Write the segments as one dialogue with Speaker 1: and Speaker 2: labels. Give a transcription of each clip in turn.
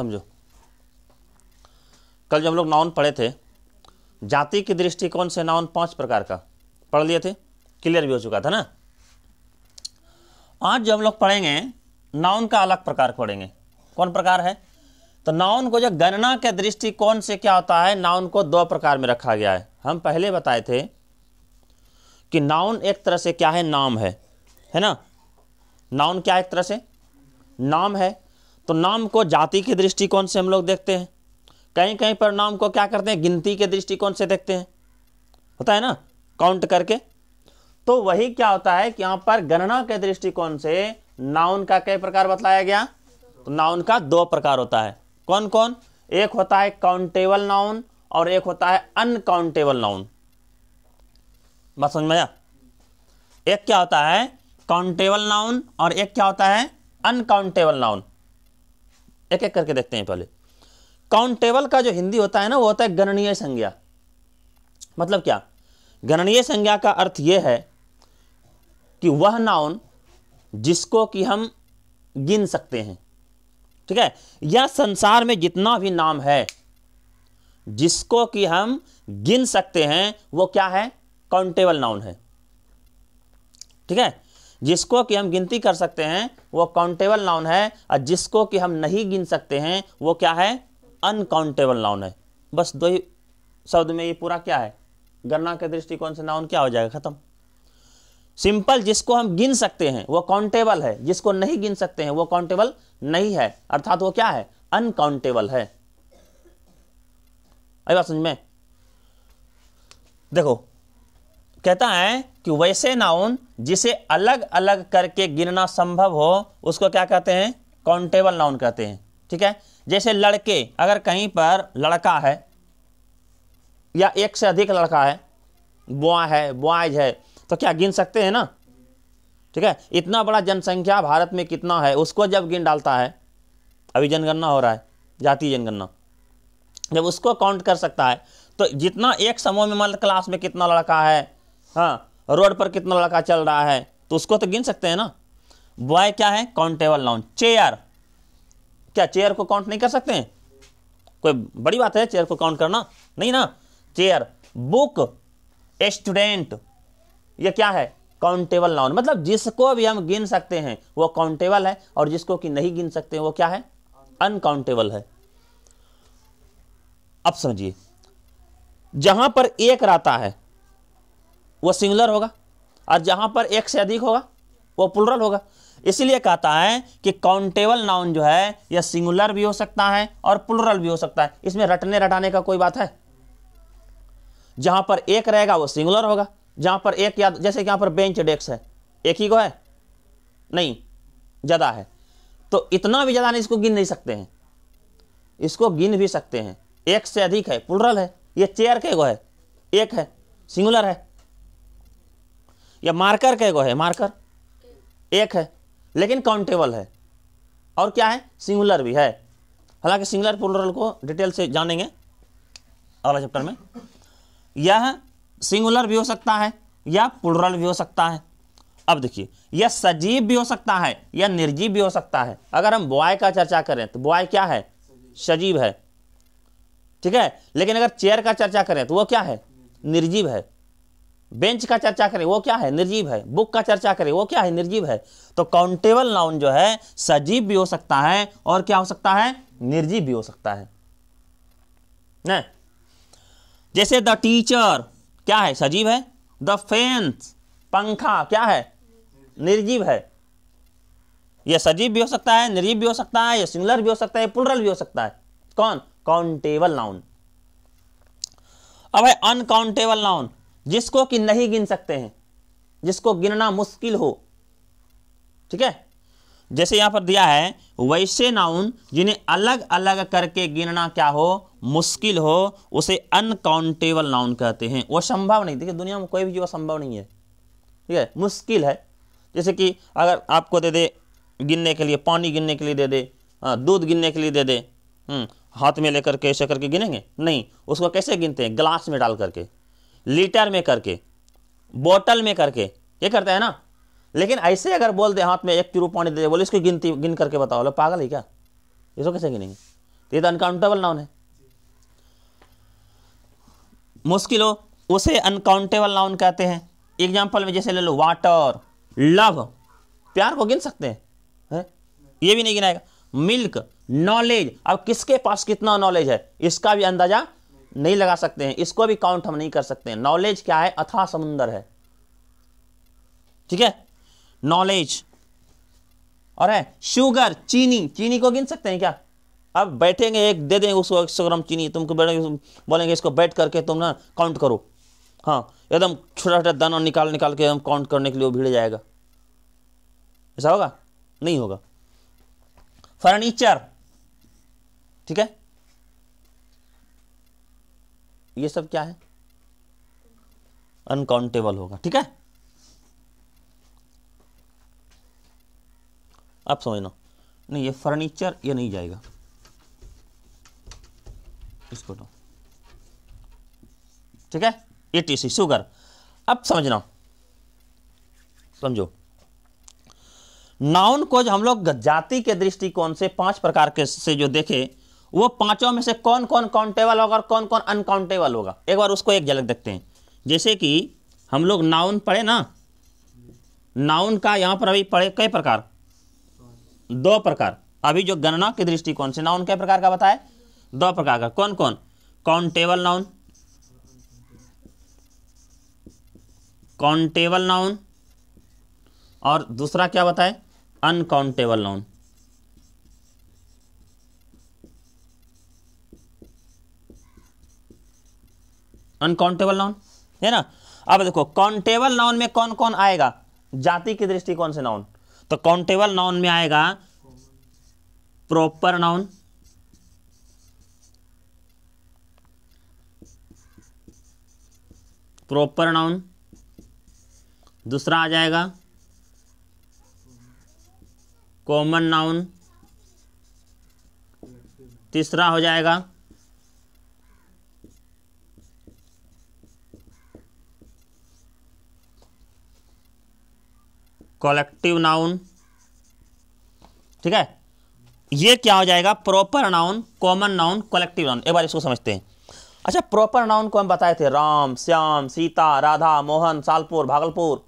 Speaker 1: समझो, कल जब हम लोग नाउन पढ़े थे, जाति के दृष्टिकोण से नाउन 5 प्रकार का पढ़ लिए थे, क्लियर भी हो चुका था ना। आज जब हम लोग पढ़ेंगे नाउन का अलग प्रकार पढ़ेंगे। कौन प्रकार है? तो नाउन को जो गणना के दृष्टिकोण से क्या होता है, नाउन को 2 प्रकार में रखा गया है। हम पहले बताए थे कि नाउन एक तरह से क्या है, नाम है ना। नाउन क्या एक तरह से नाम है। तो नाम को जाति के दृष्टिकोण से हम लोग देखते हैं, कहीं कहीं पर नाम को क्या करते हैं, गिनती के दृष्टिकोण से देखते हैं, होता है ना, काउंट करके। तो वही क्या होता है कि यहाँ पर गणना के दृष्टिकोण से नाउन का कई प्रकार बतलाया गया। तो नाउन का 2 प्रकार होता है। कौन कौन? एक होता है काउंटेबल नाउन और एक होता है अनकाउंटेबल नाउन। बात समझ में आया? एक क्या होता है काउंटेबल नाउन और एक क्या होता है अनकाउंटेबल नाउन। एक एक करके देखते हैं। पहले काउंटेबल का जो हिंदी होता है ना, वो होता है गणनीय संज्ञा। मतलब क्या? गणनीय संज्ञा का अर्थ यह है कि वह नाउन जिसको कि हम गिन सकते हैं, ठीक है। यह संसार में जितना भी नाम है जिसको कि हम गिन सकते हैं वो क्या है, काउंटेबल नाउन है, ठीक है। जिसको कि हम गिनती कर सकते हैं वो काउंटेबल नाउन है, और जिसको कि हम नहीं गिन सकते हैं वो क्या है, अनकाउंटेबल नाउन है। बस 2 ही शब्द में ये पूरा क्या है, गणना के दृष्टिकोण से नाउन क्या हो जाएगा, खत्म। सिंपल, जिसको हम गिन सकते हैं वो काउंटेबल है, जिसको नहीं गिन सकते हैं वो काउंटेबल नहीं है, अर्थात वो क्या है, अनकाउंटेबल है। आई बात समझ में? देखो, कहता है कि वैसे नाउन जिसे अलग अलग करके गिनना संभव हो उसको क्या कहते हैं, काउंटेबल नाउन कहते हैं, ठीक है। जैसे लड़के, अगर कहीं पर लड़का है या एक से अधिक लड़का है, बॉय है, बॉयज है, तो क्या गिन सकते हैं ना, ठीक है। इतना बड़ा जनसंख्या भारत में कितना है उसको जब गिन डालता है, अभी जनगणना हो रहा है, जातीय जनगणना, जब उसको काउंट कर सकता है तो जितना एक समूह में, मान क्लास में कितना लड़का है, हाँ, रोड पर कितना लड़का चल रहा है, तो उसको तो गिन सकते हैं ना। बॉय क्या है, काउंटेबल नाउन। चेयर, क्या चेयर को काउंट नहीं कर सकते हैं? कोई बड़ी बात है चेयर को काउंट करना? नहीं ना। चेयर, बुक, स्टूडेंट, ये क्या है, काउंटेबल नाउन। मतलब जिसको भी हम गिन सकते हैं वो काउंटेबल है, और जिसको कि नहीं गिन सकते वो क्या है, अनकाउंटेबल है। अब समझिए, जहां पर एक रहता है वो सिंगुलर होगा, और जहां पर एक से अधिक होगा वो प्लुरल होगा। इसीलिए कहता है कि काउंटेबल नाउन जो है यह सिंगुलर भी हो सकता है और प्लुरल भी हो सकता है। इसमें रटने रटाने का कोई बात है? जहां पर एक रहेगा वो सिंगुलर होगा, जहां पर एक, या जैसे कि यहां पर बेंच डेस्क है, एक ही को है नहीं, ज्यादा है, तो इतना भी ज्यादा नहीं, इसको गिन नहीं सकते हैं, इसको गिन भी सकते हैं। एक से अधिक है, प्लुरल है। ये चेयर के गो है, एक है, सिंगुलर है। या मार्कर के गो है, मार्कर एक है लेकिन काउंटेबल है, और क्या है, सिंगुलर भी है। हालांकि सिंगुलर प्लुरल को डिटेल से जानेंगे अगला चैप्टर में। यह सिंगुलर भी हो सकता है या प्लुरल भी हो सकता है। अब देखिए, यह सजीव भी हो सकता है या निर्जीव भी हो सकता है। अगर हम बॉय का चर्चा करें तो बॉय क्या है, सजीव है, ठीक है। लेकिन अगर चेयर का चर्चा करें तो वो क्या है, निर्जीव है। बेंच का चर्चा करें वो क्या है, निर्जीव है। बुक का चर्चा करें वो क्या है, निर्जीव है। तो काउंटेबल नाउन जो है सजीव भी हो सकता है और क्या हो सकता है, निर्जीव भी हो सकता है ना। जैसे द टीचर क्या है, सजीव है। द फैंस, पंखा क्या है, निर्जीव है। यह सजीव भी हो सकता है, निर्जीव भी हो सकता है, यह सिंगुलर भी हो सकता है, प्लुरल भी हो सकता है। कौन, काउंटेबल नाउन। अब है अनकाउंटेबल नाउन, जिसको कि नहीं गिन सकते हैं, जिसको गिनना मुश्किल हो, ठीक है। जैसे यहां पर दिया है, वैसे नाउन जिन्हें अलग अलग करके गिनना क्या हो, मुश्किल हो, उसे अनकाउंटेबल नाउन कहते हैं। वो संभव नहीं, देखिए दुनिया में कोई भी जो संभव नहीं है, ठीक है, मुश्किल है। जैसे कि अगर आपको दे दे गिनने के लिए, पानी गिनने के लिए दे दे, दूध गिनने के लिए दे दे, हाथ में लेकर के ऐसे करके गिनेंगे नहीं। उसको कैसे गिनते हैं, ग्लास में डाल करके, लीटर में करके, बोतल में करके, ये करते हैं ना। लेकिन ऐसे अगर बोल दे हाथ में 1 चुरू पानी दे दे, बोले इसको गिनती गिन करके बताओ, लो पागल है क्या, इसको कैसे गिनेंगे। तो ये तो अनकाउंटेबल नाउन है। मुश्किल हो उसे अनकाउंटेबल नाउन कहते हैं। एग्जाम्पल में जैसे ले लो वाटर, लव, प्यार को गिन सकते हैं? ये भी नहीं गिनाएगा। मिल्क, नॉलेज, अब किसके पास कितना नॉलेज है इसका भी अंदाजा नहीं लगा सकते हैं, इसको भी काउंट हम नहीं कर सकते हैं। नॉलेज क्या है? अथाह समुंदर है, ठीक है, नॉलेज। और है शुगर, चीनी, चीनी को गिन सकते हैं क्या? अब बैठेंगे एक दे देंगे उसको 100 ग्राम चीनी, तुमको बोलेंगे इसको बैठ करके तुम ना काउंट करो, हाँ एकदम छोटा छोटा दाना निकाल निकाल के हम काउंट करने के लिए वो भिड़ जाएगा, ऐसा होगा? नहीं होगा। फर्नीचर, ठीक है, ये सब क्या है? अनकाउंटेबल होगा, ठीक है। आप समझना, नहीं ये फर्नीचर ये नहीं जाएगा, इसको तो, ठीक है। ETC sugar. अब समझना, समझो, नाउन को जो हम लोग जाति के दृष्टिकोण से 5 प्रकार के से जो देखे, वो पांचों में से कौन कौन काउंटेबल होगा और कौन कौन अनकाउंटेबल होगा, एक बार उसको एक झलक देखते हैं। जैसे कि हम लोग नाउन पढ़े ना, नाउन का यहां पर अभी पढ़े कई प्रकार, 2 प्रकार। अभी जो गणना के दृष्टिकोण से नाउन कई प्रकार का बताए? 2 प्रकार का। कौन कौन? काउंटेबल नाउन, काउंटेबल नाउन, और दूसरा क्या बताए? Uncountable noun. अनकाउंटेबल नाउन है ना। अब देखो काउंटेबल नाउन में कौन कौन आएगा जाति के दृष्टिकोण से नाउन? तो काउंटेबल नाउन में आएगा प्रॉपर नाउन, प्रॉपर नाउन, दूसरा आ जाएगा कॉमन नाउन, तीसरा हो जाएगा कलेक्टिव नाउन, ठीक है। ये क्या हो जाएगा? Proper noun, common noun, collective noun. एक बार इसको समझते हैं। अच्छा, प्रॉपर नाउन को हम बताए थे राम, श्याम, सीता, राधा, मोहन, सालपुर, भागलपुर,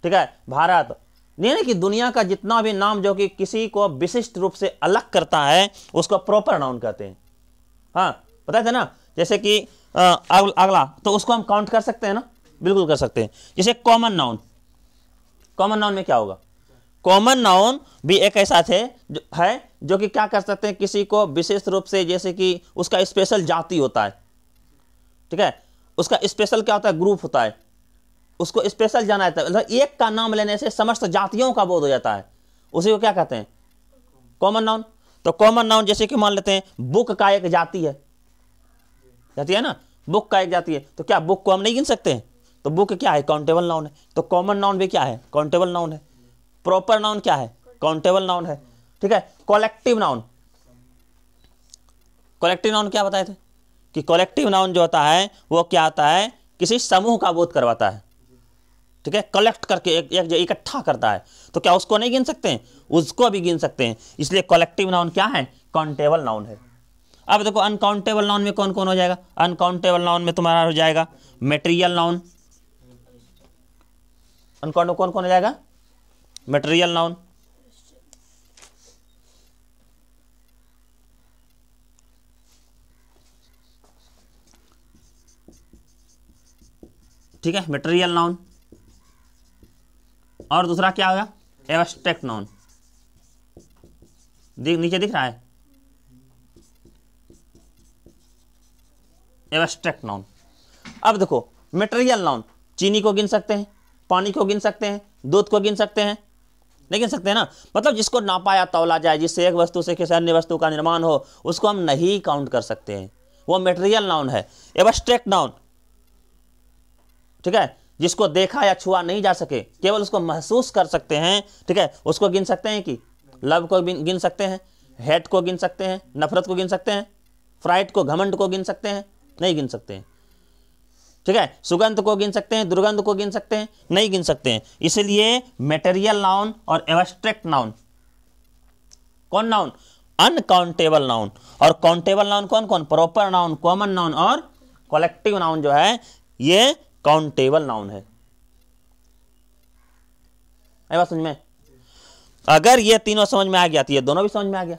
Speaker 1: ठीक है, भारत। नहीं कि दुनिया का जितना भी नाम जो कि किसी को विशिष्ट रूप से अलग करता है उसको प्रॉपर नाउन कहते हैं। हाँ बताए थे ना। जैसे कि अगला तो उसको हम काउंट कर सकते हैं ना, बिल्कुल कर सकते हैं। जैसे कॉमन नाउन, कॉमन नाउन में क्या होगा? कॉमन नाउन भी एक ऐसा है जो कि क्या कर सकते हैं, किसी को विशेष रूप से, जैसे कि उसका स्पेशल जाति होता है, ठीक है, उसका स्पेशल क्या होता है? ग्रुप होता है, उसको स्पेशल जाना जाता है। मतलब एक का नाम लेने से समस्त जातियों का बोध हो जाता है, उसी को क्या कहते हैं? Common noun. तो कॉमन नाउन जैसे कि मान लेते हैं बुक का एक जाति है, जाति है ना, बुक का एक जाति है, तो क्या बुक को हम नहीं गिन सकते हैं? तो बुक क्या है? काउंटेबल नाउन है। तो कॉमन नाउन भी क्या है? काउंटेबल नाउन है। प्रॉपर नाउन क्या है? काउंटेबल नाउन है, ठीक है। कलेक्टिव नाउन, कलेक्टिव नाउन क्या बताए थे कि कलेक्टिव नाउन जो होता है वो क्या होता है? किसी समूह का बोध करवाता है, ठीक है, कलेक्ट करके एक इकट्ठा करता है। तो क्या उसको नहीं गिन सकते हैं? उसको भी गिन सकते हैं। इसलिए कलेक्टिव नाउन क्या है? काउंटेबल नाउन है। अब देखो अनकाउंटेबल नाउन में कौन कौन हो जाएगा? अनकाउंटेबल नाउन में तुम्हारा हो जाएगा मटेरियल नाउन। अनकाउंटेबल कौन कौन हो जाएगा? मटेरियल नाउन, ठीक है, मटेरियल नाउन। और दूसरा क्या होगा? Abstract noun. नीचे दिख रहा है एब्स्ट्रैक्ट नाउन। अब देखो मटेरियल नाउन, चीनी को गिन सकते हैं, पानी को गिन सकते हैं, दूध को गिन सकते हैं, नहीं गिन सकते हैं ना। मतलब जिसको नापा या तौला जाए, जिससे एक वस्तु से किसी अन्य वस्तु का निर्माण हो, उसको हम नहीं काउंट कर सकते हैं, वो मटेरियल नाउन है। एब्स्ट्रैक्ट नाउन, ठीक है, जिसको देखा या छुआ नहीं जा सके, केवल उसको महसूस कर सकते हैं, ठीक है, उसको गिन सकते हैं। कि लव को गिन सकते हैं, हेट को गिन सकते हैं, नफरत को गिन सकते हैं, फ्राइट को, घमंड को गिन सकते हैं, नहीं गिन सकते हैं, ठीक है। सुगंध को गिन सकते हैं, दुर्गंध को गिन सकते हैं, नहीं गिन सकते हैं। इसलिए मटेरियल नाउन और एब्स्ट्रैक्ट नाउन, कौन नाउन? Uncountable noun. और काउंटेबल नाउन कौन कौन? प्रॉपर नाउन, कॉमन नाउन और कलेक्टिव नाउन जो है ये काउंटेबल नाउन है। आई बात समझ में? अगर ये तीनों समझ में आ गया तो ये दोनों भी समझ में आ गया।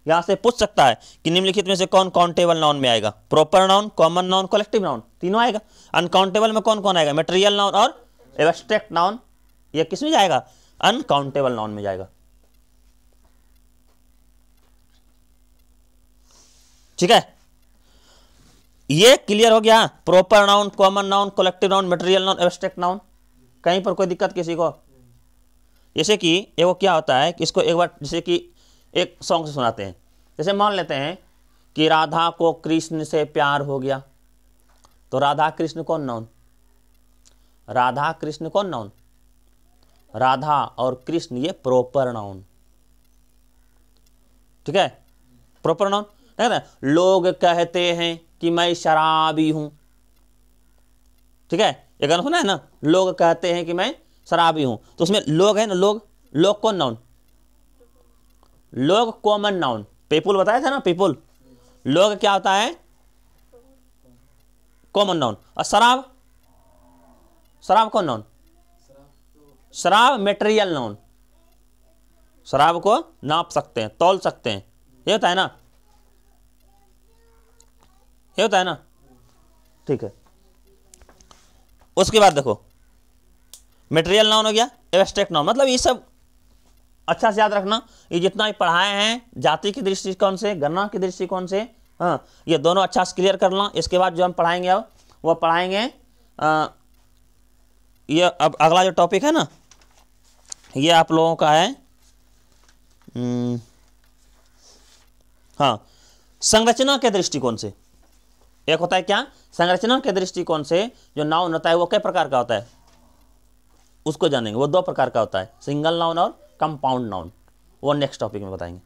Speaker 1: यहां से पूछ सकता है कि निम्नलिखित में से कौन काउंटेबल नाउन में आएगा? Proper noun, common noun, collective noun, तीनों आएगा। अनकाउंटेबल में कौन कौन आएगा? मटेरियल नाउन और एब्स्ट्रैक्ट नाउन। ये किस में जाएगा? अनकाउंटेबल नाउन में जाएगा। ठीक है, ये क्लियर हो गया। Proper noun, common noun, collective noun, material noun, abstract noun. कहीं पर कोई दिक्कत किसी को? जैसे कि वो क्या होता है कि इसको एक बार जैसे कि एक सॉन्ग से सुनाते हैं। जैसे मान लेते हैं कि राधा को कृष्ण से प्यार हो गया, तो राधा कृष्ण कौन नाउन? राधा कृष्ण कौन नाउन? राधा और कृष्ण ये प्रॉपर नाउन। ठीक है, प्रॉपर नाउन। लोग कहते हैं कि मैं शराबी हूं। ठीक है, ये गाना सुना है ना, लोग कहते हैं कि मैं शराबी हूं, तो उसमें लोग है ना, लोग कौन नाउन? लोग कॉमन नाउन। पीपुल बताया था ना, पीपुल। लोग क्या होता है? Common noun. और शराब, शराब कौन नाउन? शराब मटेरियल नाउन। शराब को नाप सकते हैं, तौल सकते हैं, ये होता है ना, ये होता है ना। ठीक है, उसके बाद देखो मटेरियल नाउन हो गया, एब्स्ट्रैक्ट नाउन। मतलब ये सब अच्छा से याद रखना, ये जितना भी पढ़ाए हैं जाति के दृष्टिकोण से, गणना के दृष्टिकोण से, हाँ, ये दोनों अच्छा से क्लियर करना। इसके बाद जो हम पढ़ाएंगे अब वो पढ़ाएंगे ये अब अगला जो टॉपिक है ना, ये आप लोगों का है हाँ, संरचना के दृष्टिकोण से। एक होता है क्या? संरचना के दृष्टिकोण से जो नाउन होता है वो कई प्रकार का होता है, उसको जानेंगे। वो दो प्रकार का होता है, सिंगल नाउन और कंपाउंड नाउन। वो नेक्स्ट टॉपिक में बताएंगे।